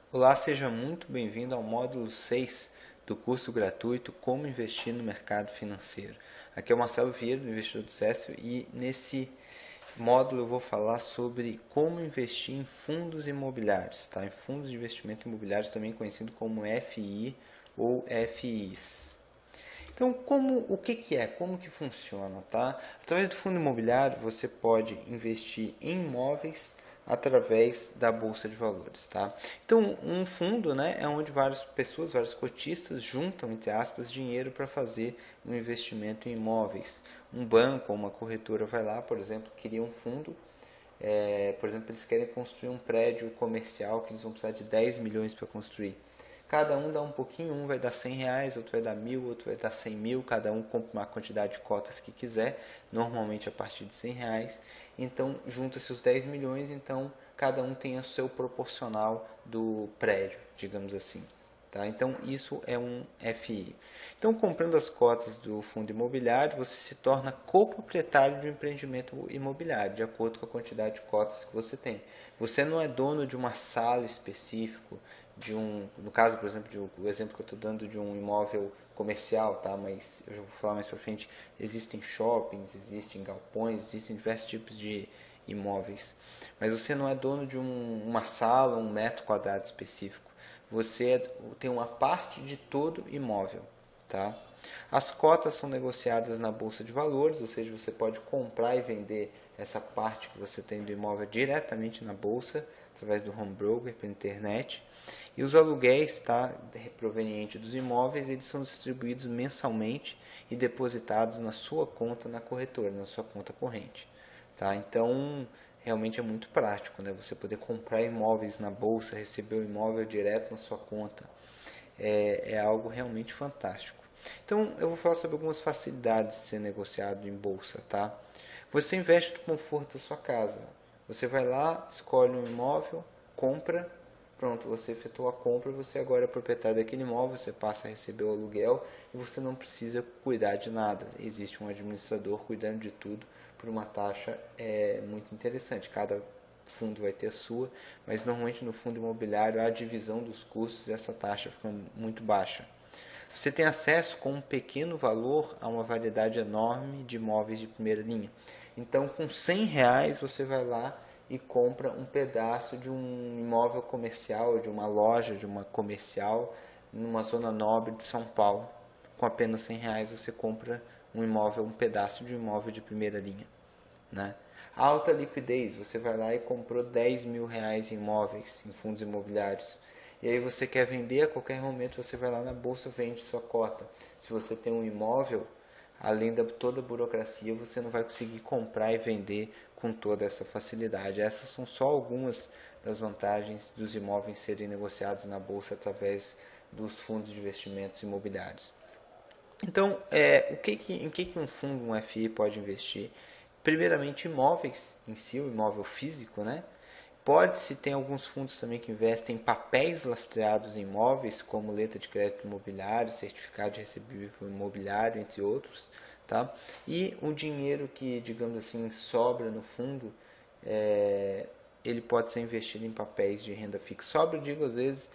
Olá, seja muito bem-vindo ao módulo 6 do curso gratuito Como Investir no Mercado Financeiro. Aqui é o Marcelo Vieira, do Investidor do Cécio, e nesse módulo eu vou falar sobre como investir em fundos imobiliários, tá? Em fundos de investimento imobiliários, também conhecido como FI ou FIs. Então, o que é? Como que funciona, tá? Através do fundo imobiliário, você pode investir em imóveis através da bolsa de valores, tá? Então, um fundo, né, é onde várias pessoas, vários cotistas juntam, entre aspas, dinheiro para fazer um investimento em imóveis. Um banco ou uma corretora vai lá, por exemplo, cria um fundo. Por exemplo, eles querem construir um prédio comercial que eles vão precisar de 10 milhões para construir. Cada um dá um pouquinho, um vai dar R$ 100, outro vai dar 1.000, outro vai dar 100.000, cada um compra uma quantidade de cotas que quiser, normalmente a partir de R$ 100. Então, junta-se os 10 milhões, então cada um tem o seu proporcional do prédio, digamos assim. Tá? Então, isso é um FI. Então, comprando as cotas do fundo imobiliário, você se torna coproprietário de um empreendimento imobiliário, de acordo com a quantidade de cotas que você tem. Você não é dono de uma sala específica, no caso, por exemplo, o exemplo que eu estou dando de um imóvel comercial, tá? Mas eu já vou falar mais para frente, existem shoppings, existem galpões, existem diversos tipos de imóveis. Mas você não é dono de uma sala, um metro quadrado específico. Você tem uma parte de todo imóvel, tá? As cotas são negociadas na bolsa de valores, ou seja, você pode comprar e vender essa parte que você tem do imóvel diretamente na bolsa, através do home broker, pela internet. E os aluguéis, tá, provenientes dos imóveis, eles são distribuídos mensalmente e depositados na sua conta na corretora, na sua conta corrente. Tá? Então, realmente é muito prático, né? Você poder comprar imóveis na bolsa, receber o imóvel direto na sua conta. É algo realmente fantástico. Então, eu vou falar sobre algumas facilidades de ser negociado em bolsa, tá? Você investe no conforto da sua casa. Você vai lá, escolhe um imóvel, compra, pronto, você efetuou a compra, você agora é proprietário daquele imóvel, você passa a receber o aluguel e você não precisa cuidar de nada. Existe um administrador cuidando de tudo por uma taxa muito interessante. Cada fundo vai ter a sua, mas normalmente no fundo imobiliário a divisão dos custos e essa taxa fica muito baixa. Você tem acesso com um pequeno valor a uma variedade enorme de imóveis de primeira linha. Então, com R$ 100 você vai lá e compra um pedaço de um imóvel comercial, de uma loja, de uma comercial, numa zona nobre de São Paulo. Com apenas R$ 100 você compra um imóvel, um pedaço de um imóvel de primeira linha. Né? Alta liquidez, você vai lá e comprou R$ 10.000 em imóveis, em fundos imobiliários. E aí você quer vender a qualquer momento, você vai lá na bolsa e vende sua cota. Se você tem um imóvel, além de toda a burocracia, você não vai conseguir comprar e vender com toda essa facilidade. Essas são só algumas das vantagens dos imóveis serem negociados na bolsa através dos fundos de investimentos imobiliários. Então, em que um fundo, um FI pode investir? Primeiramente, imóveis em si, o imóvel físico, né? Pode-se ter alguns fundos também que investem em papéis lastreados em imóveis, como letra de crédito imobiliário, certificado de recebível imobiliário, entre outros. Tá? E o dinheiro que, digamos assim, sobra no fundo, ele pode ser investido em papéis de renda fixa. Sobra, eu digo, às vezes,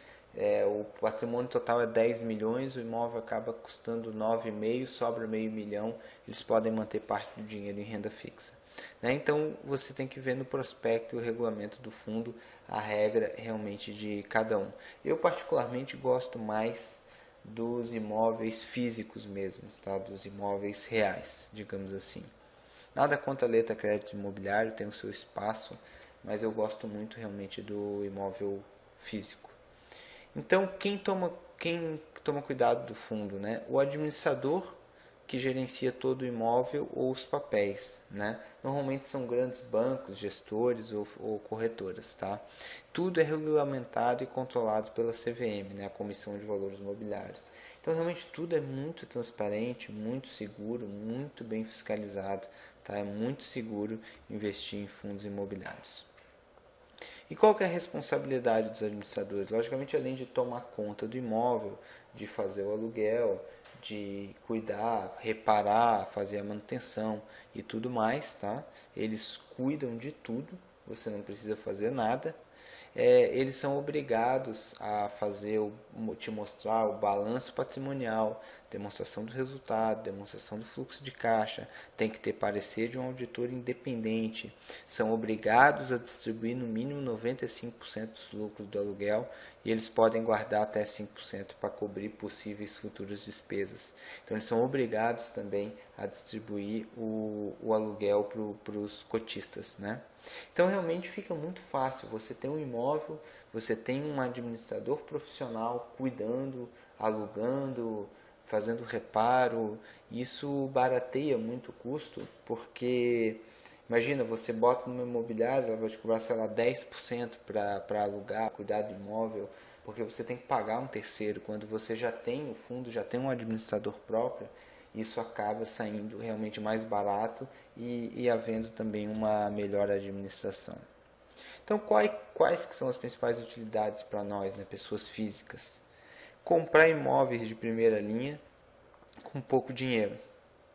o patrimônio total é 10 milhões, o imóvel acaba custando 9,5, sobra meio milhão, eles podem manter parte do dinheiro em renda fixa. Né? Então você tem que ver no prospecto e o regulamento do fundo a regra realmente de cada um. Eu particularmente gosto mais dos imóveis físicos mesmos, tá? Dos imóveis reais, digamos assim. Nada contra a letra crédito imobiliário, tem o seu espaço, mas eu gosto muito realmente do imóvel físico. Então, quem toma cuidado do fundo, né? O administrador que gerencia todo o imóvel ou os papéis, né? Normalmente são grandes bancos, gestores ou corretoras, tá? Tudo é regulamentado e controlado pela CVM, né? A Comissão de Valores Mobiliários. Então, realmente tudo é muito transparente, muito seguro, muito bem fiscalizado, tá? É muito seguro investir em fundos imobiliários. E qual que é a responsabilidade dos administradores? Logicamente, além de tomar conta do imóvel, de fazer o aluguel, de cuidar, reparar, fazer a manutenção e tudo mais, tá? Eles cuidam de tudo, você não precisa fazer nada. eles são obrigados a te mostrar o balanço patrimonial, demonstração do resultado, demonstração do fluxo de caixa, tem que ter parecer de um auditor independente, são obrigados a distribuir no mínimo 95% dos lucros do aluguel e eles podem guardar até 5% para cobrir possíveis futuras despesas. Então eles são obrigados também a distribuir o aluguel para os cotistas, né? Então realmente fica muito fácil, você tem um imóvel, você tem um administrador profissional cuidando, alugando, fazendo reparo, isso barateia muito o custo, porque imagina, você bota numa imobiliária, ela vai te cobrar, sei lá, 10% para alugar, cuidar do imóvel, porque você tem que pagar um terceiro, quando você já tem o fundo, já tem um administrador próprio, isso acaba saindo realmente mais barato e havendo também uma melhor administração. Então, quais que são as principais utilidades para nós, né, pessoas físicas? Comprar imóveis de primeira linha com pouco dinheiro,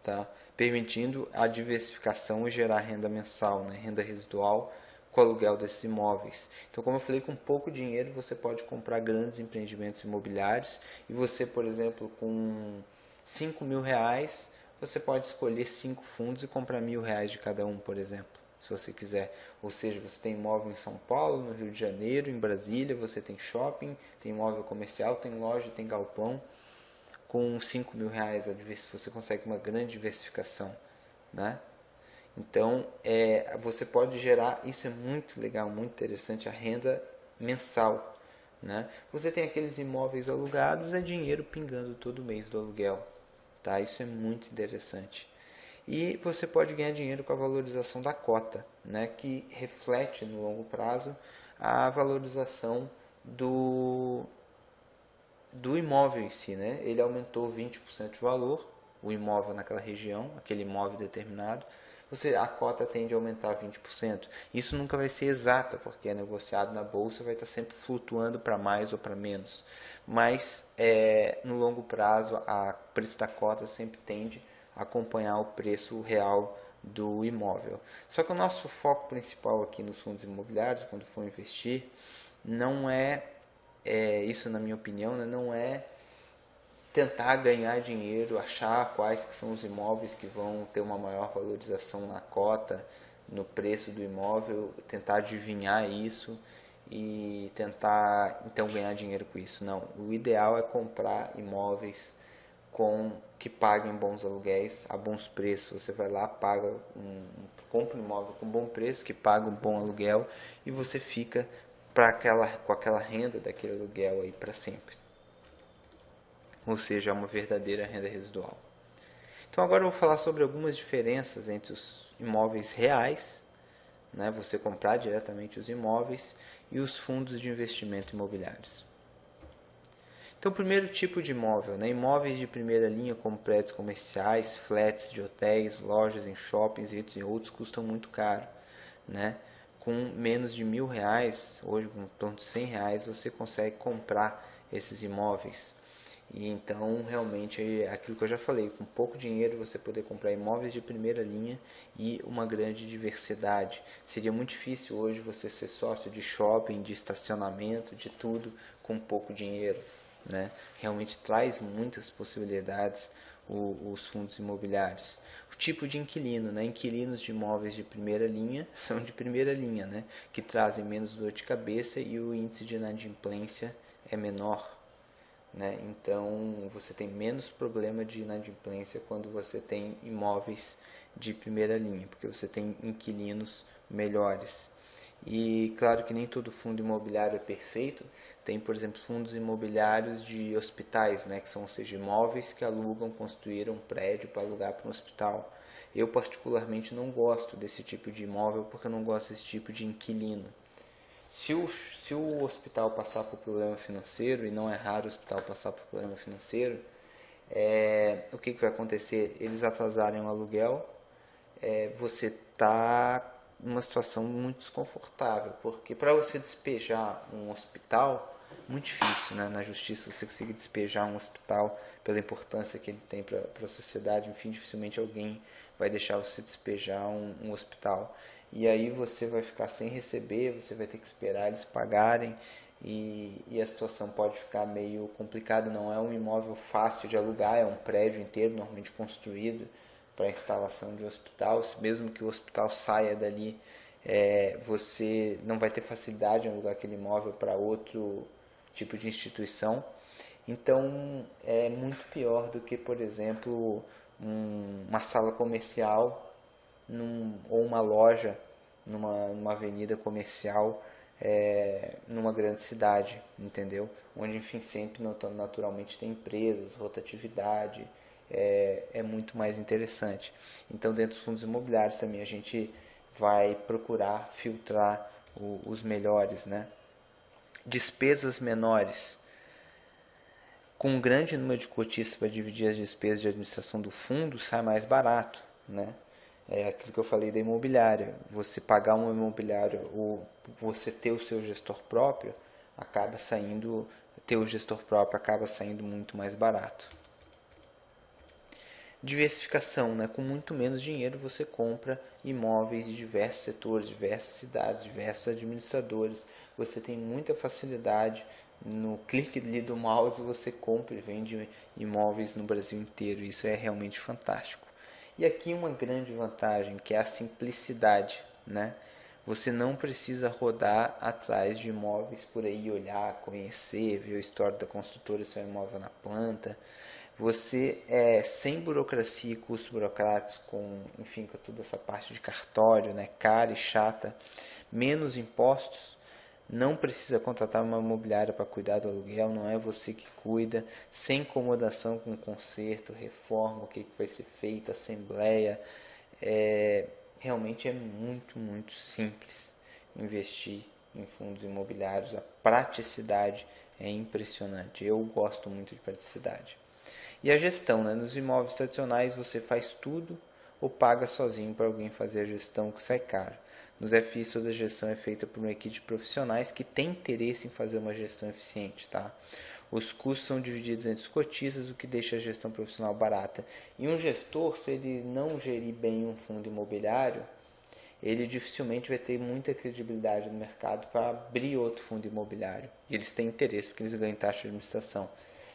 tá? Permitindo a diversificação e gerar renda mensal, né, renda residual com o aluguel desses imóveis. Então, como eu falei, com pouco dinheiro você pode comprar grandes empreendimentos imobiliários e você, por exemplo, com 5 mil reais, você pode escolher 5 fundos e comprar R$ 1.000 de cada um, por exemplo, se você quiser. Ou seja, você tem imóvel em São Paulo, no Rio de Janeiro, em Brasília, você tem shopping, tem imóvel comercial, tem loja, tem galpão. Com 5 mil reais você consegue uma grande diversificação, né? Então, você pode gerar, isso é muito legal, muito interessante, a renda mensal, né? Você tem aqueles imóveis alugados, é dinheiro pingando todo mês do aluguel, tá? Isso é muito interessante. E você pode ganhar dinheiro com a valorização da cota, né? Que reflete no longo prazo a valorização do imóvel em si, né? Ele aumentou 20% de valor, o imóvel naquela região, aquele imóvel determinado, a cota tende a aumentar 20%. Isso nunca vai ser exata, porque é negociado na bolsa, vai estar sempre flutuando para mais ou para menos. Mas no longo prazo, o preço da cota sempre tende a acompanhar o preço real do imóvel. Só que o nosso foco principal aqui nos fundos imobiliários, quando for investir, não isso na minha opinião, né, não é tentar ganhar dinheiro, achar quais que são os imóveis que vão ter uma maior valorização na cota, no preço do imóvel, tentar adivinhar isso e tentar então ganhar dinheiro com isso. Não, o ideal é comprar imóveis que paguem bons aluguéis a bons preços. Você vai lá, compra um imóvel com bom preço, que paga um bom aluguel e você fica com aquela renda daquele aluguel aí para sempre. Ou seja, é uma verdadeira renda residual. Então agora eu vou falar sobre algumas diferenças entre os imóveis reais, né, você comprar diretamente os imóveis, e os fundos de investimento imobiliários. Então, o primeiro tipo de imóvel, né, imóveis de primeira linha como prédios comerciais, flats de hotéis, lojas em shoppings e outros custam muito caro, né? Com menos de R$ 1.000, hoje com em torno de R$ 100, você consegue comprar esses imóveis. E então, realmente, é aquilo que eu já falei, com pouco dinheiro você poder comprar imóveis de primeira linha e uma grande diversidade. Seria muito difícil hoje você ser sócio de shopping, de estacionamento, de tudo com pouco dinheiro, né? Realmente traz muitas possibilidades os fundos imobiliários. O tipo de inquilino, né? Inquilinos de imóveis de primeira linha são de primeira linha, né? Que trazem menos dor de cabeça e o índice de inadimplência é menor, né? Então você tem menos problema de inadimplência quando você tem imóveis de primeira linha, porque você tem inquilinos melhores. E claro que nem todo fundo imobiliário é perfeito. Tem, por exemplo, fundos imobiliários de hospitais, né, que são, ou seja, imóveis que alugam, construíram um prédio para alugar para um hospital. Eu particularmente não gosto desse tipo de imóvel porque eu não gosto desse tipo de inquilino. Se o hospital passar por problema financeiro, e não é raro o hospital passar por problema financeiro, o que vai acontecer? Eles atrasarem o aluguel, você está numa situação muito desconfortável, porque para você despejar um hospital, muito difícil, né? Na justiça você conseguir despejar um hospital pela importância que ele tem para a sociedade, enfim, dificilmente alguém vai deixar você despejar um hospital. e aí você vai ficar sem receber, você vai ter que esperar eles pagarem, e a situação pode ficar meio complicada. Não é um imóvel fácil de alugar, é um prédio inteiro normalmente construído para a instalação de hospital. Mesmo que o hospital saia dali, você não vai ter facilidade em alugar aquele imóvel para outro tipo de instituição. Então é muito pior do que, por exemplo, uma sala comercial ou uma loja numa avenida comercial, numa grande cidade, entendeu? Onde, enfim, sempre naturalmente tem empresas, rotatividade, é muito mais interessante. Então, dentro dos fundos imobiliários também a gente vai procurar filtrar os melhores, né? Despesas menores. Com um grande número de cotistas para dividir as despesas de administração do fundo, sai mais barato, né? É aquilo que eu falei da imobiliária. Você pagar uma imobiliária ou você ter o seu gestor próprio, ter o gestor próprio acaba saindo muito mais barato. Diversificação, né? Com muito menos dinheiro você compra imóveis de diversos setores, diversas cidades, diversos administradores. Você tem muita facilidade. No clique ali do mouse você compra e vende imóveis no Brasil inteiro. Isso é realmente fantástico. E aqui uma grande vantagem, que é a simplicidade, né? Você não precisa rodar atrás de imóveis por aí, olhar, conhecer, ver o histórico da construtora, se é um imóvel na planta. Você sem burocracia e custos burocráticos, enfim, com toda essa parte de cartório, né, cara e chata, menos impostos. Não precisa contratar uma imobiliária para cuidar do aluguel, não é você que cuida, sem incomodação com conserto, reforma, o que vai ser feito, assembleia. Realmente é muito, muito simples investir em fundos imobiliários. A praticidade é impressionante. Eu gosto muito de praticidade. E a gestão, né? Nos imóveis tradicionais você faz tudo ou paga sozinho para alguém fazer a gestão, que sai caro. Nos FIs toda a gestão é feita por uma equipe de profissionais que tem interesse em fazer uma gestão eficiente, tá? Os custos são divididos entre os cotistas, o que deixa a gestão profissional barata. E um gestor, se ele não gerir bem um fundo imobiliário, ele dificilmente vai ter muita credibilidade no mercado para abrir outro fundo imobiliário. E eles têm interesse porque eles ganham taxa de administração.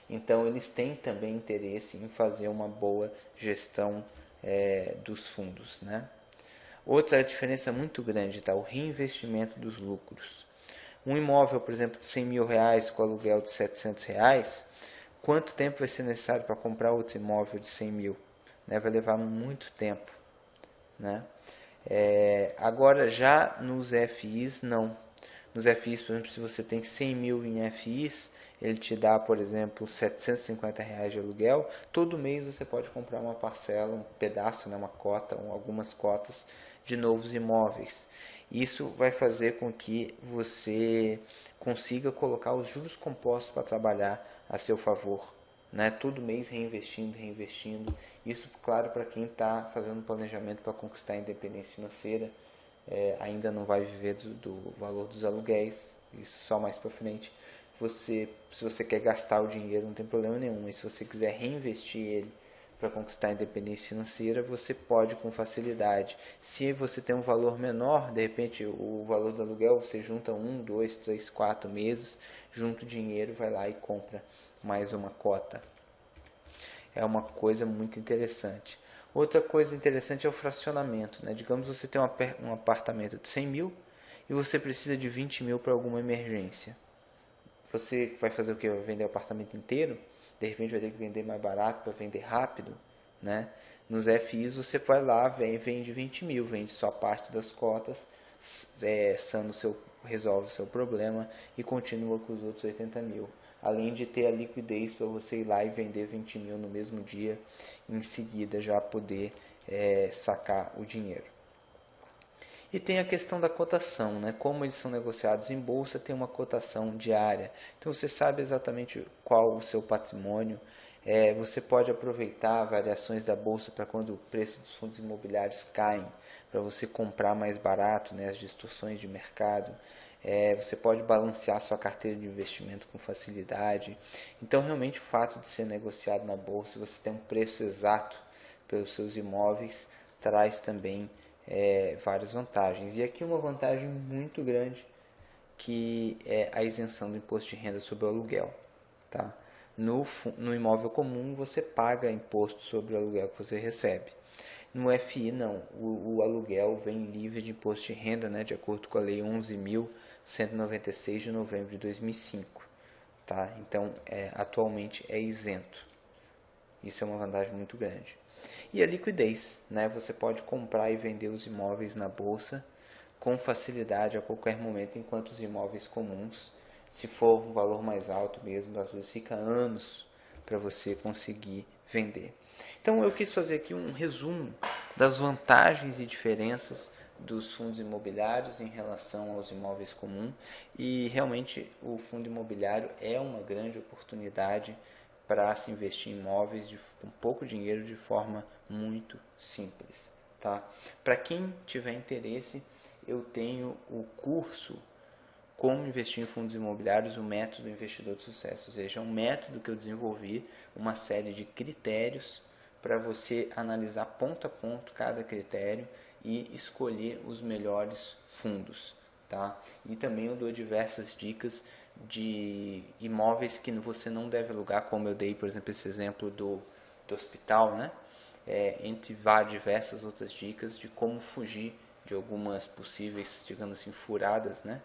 Então eles têm também interesse em fazer uma boa gestão dos fundos, né? Outra diferença muito grande está o reinvestimento dos lucros. Um imóvel, por exemplo, de 100 mil reais com aluguel de 700 reais, quanto tempo vai ser necessário para comprar outro imóvel de 100 mil? Né? Vai levar muito tempo. Né? Agora, já nos FIs, não. Nos FIs, por exemplo, se você tem 100 mil em FIs, ele te dá, por exemplo, 750 reais de aluguel. Todo mês você pode comprar uma parcela, um pedaço, né, uma cota, algumas cotas de novos imóveis. Isso vai fazer com que você consiga colocar os juros compostos para trabalhar a seu favor. Né? Todo mês reinvestindo, reinvestindo. Isso, claro, para quem está fazendo planejamento para conquistar a independência financeira, ainda não vai viver do valor dos aluguéis, isso só mais para frente. Se você quer gastar o dinheiro, não tem problema nenhum, mas se você quiser reinvestir ele para conquistar a independência financeira, você pode com facilidade. Se você tem um valor menor, de repente o valor do aluguel, você junta 1, 2, 3, 4 meses, junta o dinheiro, vai lá e compra mais uma cota. É uma coisa muito interessante. Outra coisa interessante é o fracionamento. Né? Digamos que você tem um apartamento de 100 mil e você precisa de 20 mil para alguma emergência. Você vai fazer o que? Vai vender o apartamento inteiro? De repente vai ter que vender mais barato para vender rápido. Né? Nos FIs você vai lá, vende 20 mil, vende só parte das cotas, resolve o seu problema e continua com os outros 80 mil. Além de ter a liquidez para você ir lá e vender 20 mil no mesmo dia, em seguida já poder sacar o dinheiro. E tem a questão da cotação, né? Como eles são negociados em bolsa, tem uma cotação diária. Então você sabe exatamente qual o seu patrimônio. Você pode aproveitar variações da bolsa para quando o preço dos fundos imobiliários caem, para você comprar mais barato, né? As distorções de mercado. Você pode balancear sua carteira de investimento com facilidade. Então, realmente, o fato de ser negociado na bolsa, você ter um preço exato pelos seus imóveis, traz também várias vantagens. E aqui uma vantagem muito grande, que é a isenção do imposto de renda sobre o aluguel. Tá? No imóvel comum você paga imposto sobre o aluguel que você recebe. No FI não, o aluguel vem livre de imposto de renda, né, de acordo com a Lei 11.196 de novembro de 2005. Tá? Então, atualmente é isento. Isso é uma vantagem muito grande. E a liquidez, né? Você pode comprar e vender os imóveis na bolsa com facilidade a qualquer momento, enquanto os imóveis comuns, se for um valor mais alto mesmo, às vezes fica anos para você conseguir vender. Então eu quis fazer aqui um resumo das vantagens e diferenças dos fundos imobiliários em relação aos imóveis comuns, e realmente o fundo imobiliário é uma grande oportunidade para se investir em imóveis com pouco dinheiro de forma muito simples. Tá? Para quem tiver interesse, eu tenho o curso Como Investir em Fundos Imobiliários, o Método Investidor de Sucesso. Ou seja, é um método que eu desenvolvi, uma série de critérios para você analisar ponto a ponto cada critério e escolher os melhores fundos. Tá? E também eu dou diversas dicas de imóveis que você não deve alugar, como eu dei, por exemplo, esse exemplo do hospital, né? Entre diversas outras dicas de como fugir de algumas possíveis, digamos assim, furadas, né?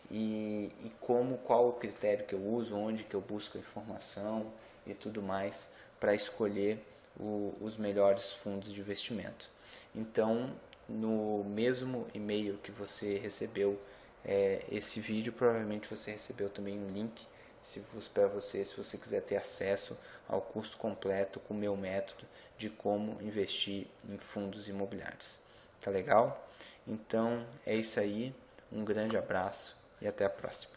E qual o critério que eu uso, onde que eu busco a informação e tudo mais para escolher os melhores fundos de investimento. Então, no mesmo e-mail que você recebeu esse vídeo, provavelmente você recebeu também um link para você, se você quiser ter acesso ao curso completo com o meu método de como investir em fundos imobiliários. Tá legal? Então é isso aí, um grande abraço e até a próxima.